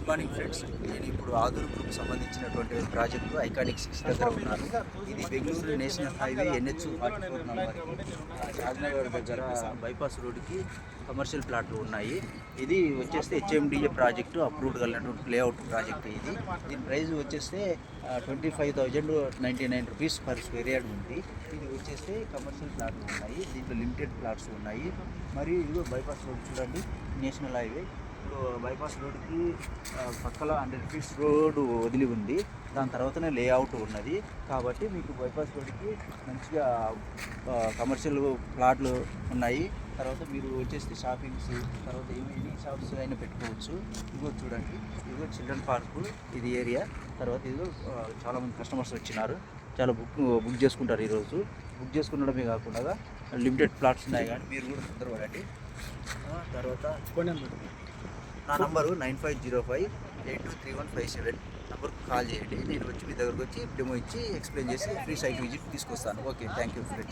Good morning friends. నేను ఇప్పుడు Aduru group సంబంధించినటువంటి ప్రాజెక్టు ఐకానిక్ 6 దగ్గర ఉన్నాను. ఇది బెంగళూరు నేషనల్ హైవే NH 44 నంబర్కి షాద్నగర్ దగ్గర బైపాస్ రోడ్డుకి కమర్షియల్ ప్లాట్లు ఉన్నాయి. ఇది వచ్చేస్తే HMDA ప్రాజెక్టు అప్రూవ్డ్ కలిగినటువంటి లేఅవుట్ ప్రాజెక్ట్. దీని ప్రైస్ వచ్చేస్తే 25,099 రూపీస్ పర్ స్క్వేర్ యార్డ్ ఉంది. ఇది వచ్చేస్తే కమర్షియల్ ప్లాట్లు ఉన్నాయి, దీంట్లో లిమిటెడ్ ప్లాట్స్ ఉన్నాయి. మరియు ఇది బైపాస్ రోడ్ చూడండి, నేషనల్ హైవే. ఇప్పుడు బైపాస్ రోడ్డుకి పక్కల 100 ఫీట్స్ రోడ్డు వదిలి ఉంది, దాని తర్వాతనే లేఅవుట్ ఉన్నది. కాబట్టి మీకు బైపాస్ రోడ్డుకి మంచిగా కమర్షియల్ ప్లాట్లు ఉన్నాయి. తర్వాత మీరు వచ్చేస్తే షాపింగ్స్, తర్వాత ఎనీ షాప్స్ అయినా పెట్టుకోవచ్చు. ఇదిగో చూడండి, ఇదిగో చిల్డ్రన్ పార్కు ఇది ఏరియా. తర్వాత ఇదిగో చాలామంది కస్టమర్స్ వచ్చినారు, చాలా బుక్ చేసుకుంటారు. ఈరోజు బుక్ చేసుకునడమే కాకుండా లిమిటెడ్ ప్లాట్స్ ఉన్నాయి, కానీ మీరు కూడా తొందరపడండి. తర్వాత నా నంబరు 9505823157 నంబర్కి కాల్ చేయండి. నేను వచ్చి మీ దగ్గరకు వచ్చి డెమో ఇచ్చి ఎక్స్ప్లెయిన్ చేసి ఫ్రీ సైట్ విజిట్ తీసుకొస్తాను. Okay, thank you friends.